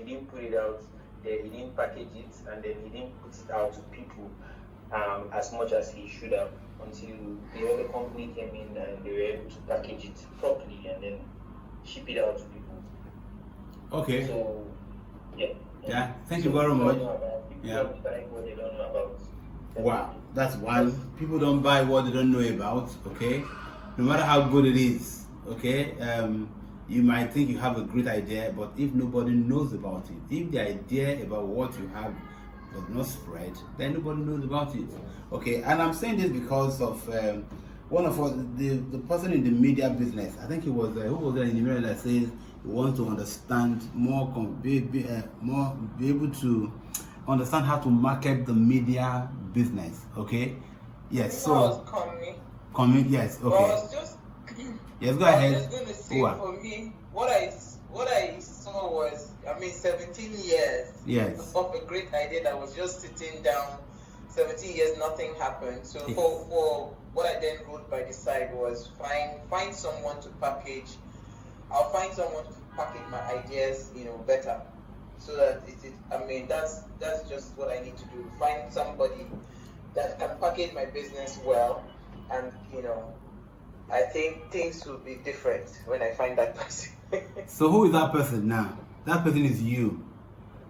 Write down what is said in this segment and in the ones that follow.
he didn't put it out there, he didn't package it, and then he didn't put it out to people as much as he should have, until the other company came in and they were able to package it properly and then ship it out to people. Okay. So, yeah. Yeah, thank you very much. People don't buy what they don't know about. Wow, that's one. People don't buy what they don't know about, okay? No matter how good it is, okay? You might think you have a great idea, but if nobody knows about it, if the idea about what you have does not spread, then nobody knows about it, okay? And I'm saying this because of one of the person in the media business. I think it was who was there in the media that says he wants to understand more, be able to understand how to market the media business, okay? Yes, so coming, yes, okay. Well, I was just yes, go ahead. I was just going to say, for me, what I saw was, 17 years Yes. of a great idea that was just sitting down. 17 years, nothing happened. So Yes. for what I then wrote by the side was find someone to package. I'll find someone to package my ideas, better, so that that's just what I need to do. Find somebody that can package my business well, and I think things will be different when I find that person. So who is that person now? That person is you,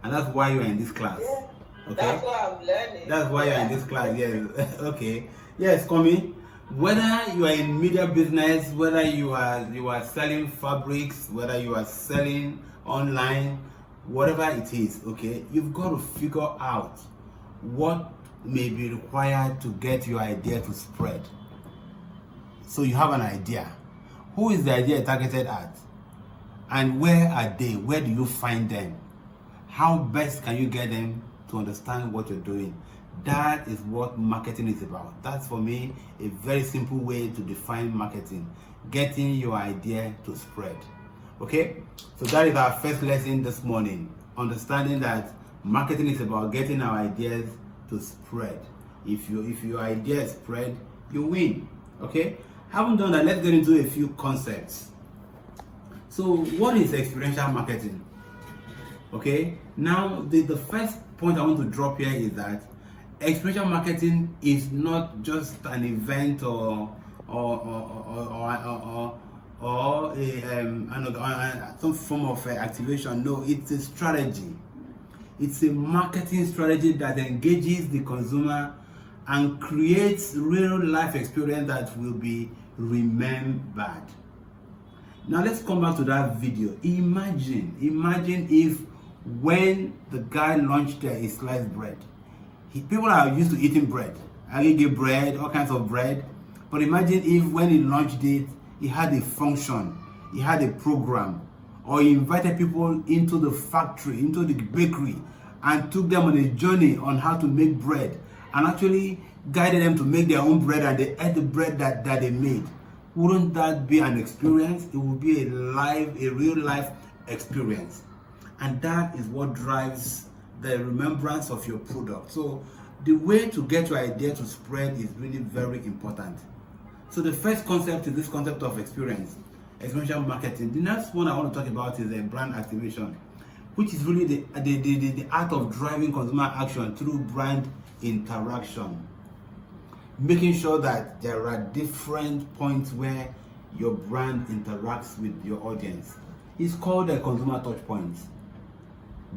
and that's why you are in this class. Yeah, okay. That's why I'm learning. That's why you are in this class. Yes. Okay. Yes, Komi. Whether you are in media business, whether you are selling fabrics, whether you are selling online, whatever it is, okay, you've got to figure out what may be required to get your idea to spread. So you have an idea. Who is the idea targeted at? And where are they? Where do you find them? How best can you get them to understand what you're doing? That is what marketing is about. That's, for me, a very simple way to define marketing. Getting your idea to spread. Okay? So that is our first lesson this morning. Understanding that marketing is about getting our ideas to spread. If your idea spread, you win. Okay? Having done that, let's get into a few concepts. So what is experiential marketing? Okay? Now, the first point I want to drop here is that experiential marketing is not just an event or some form of activation. No, it's a strategy. It's a marketing strategy that engages the consumer and creates real life experience that will be remembered. Now let's come back to that video. Imagine if when the guy launched his sliced bread, people are used to eating bread, agege bread, all kinds of bread. But imagine if when he launched it, he had a function, he had a program, or he invited people into the factory, into the bakery, and took them on a journey on how to make bread, and actually guided them to make their own bread, and they ate the bread that they made. Wouldn't that be an experience? It would be a real life experience. And that is what drives the remembrance of your product. So the way to get your idea to spread is really very important. So the first concept is this concept of experiential marketing. The next one I want to talk about is a brand activation, which is really the art of driving consumer action through brand interaction. Making sure that there are different points where your brand interacts with your audience. It's called a consumer touch points.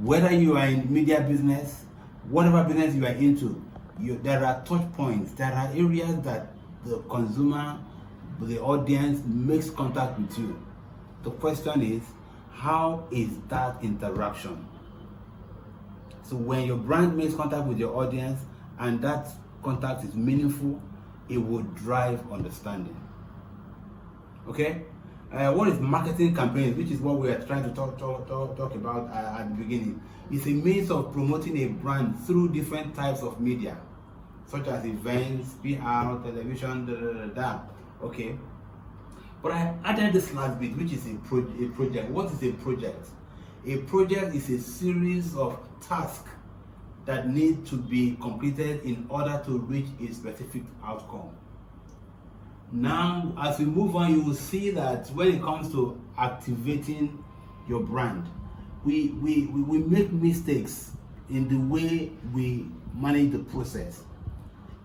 Whether you are in media business, whatever business you are into, there are touch points. There are areas that the consumer, the audience makes contact with you. The question is, how is that interaction? So when your brand makes contact with your audience and that contact is meaningful, it will drive understanding. Okay? What is marketing campaigns, which is what we are trying to talk about at the beginning. It's a means of promoting a brand through different types of media, such as events, PR, television, Okay? But I added this last bit, which is a project. What is a project? A project is a series of tasks that need to be completed in order to reach a specific outcome. Now, as we move on, you will see that when it comes to activating your brand, we make mistakes in the way we manage the process.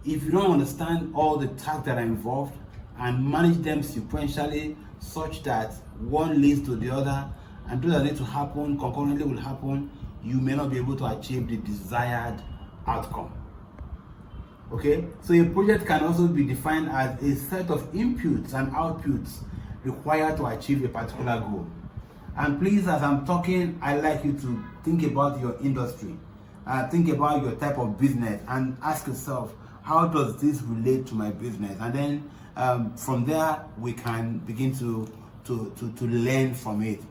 If you don't understand all the tasks that are involved and manage them sequentially such that one leads to the other, and those that need to happen concurrently will happen, you may not be able to achieve the desired outcome. Okay, so a project can also be defined as a set of inputs and outputs required to achieve a particular goal. And please, as I'm talking, I'd like you to think about your industry, think about your type of business, and ask yourself, how does this relate to my business? And then from there, we can begin to learn from it.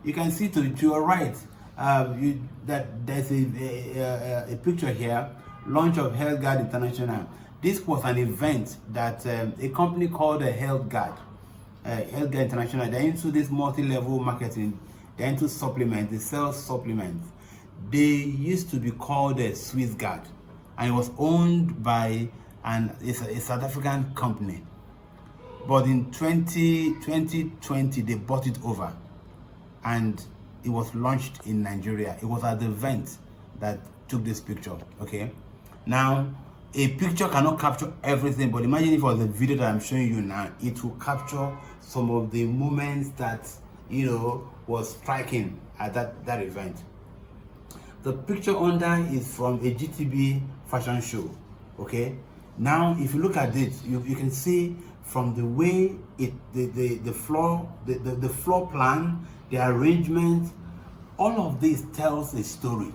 You can see to your right that there's a picture here, launch of Health Guard International. This was an event that a company called Health Guard International, they're into this multi-level marketing, they're into supplements, they sell supplements. They used to be called a Swiss Guard, and it was owned by a South African company. But in 2020, they bought it over, and it was launched in Nigeria. It was at the event that took this picture. Okay, now a picture cannot capture everything, but imagine if it was a video that I'm showing you now, it will capture some of the moments that was striking at that event. The picture under is from a GTB fashion show. Okay, now if you look at it, you can see from the way the floor plan, the arrangement, all of this tells a story.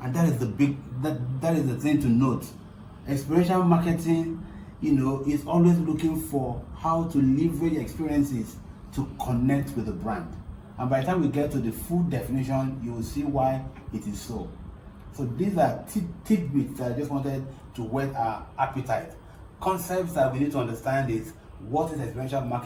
And that is that is the thing to note. Experiential marketing, is always looking for how to leverage experiences to connect with the brand. And by the time we get to the full definition, you will see why it is so. So these are tidbits that I just wanted to whet our appetite. Concepts that we need to understand is, what is experiential marketing?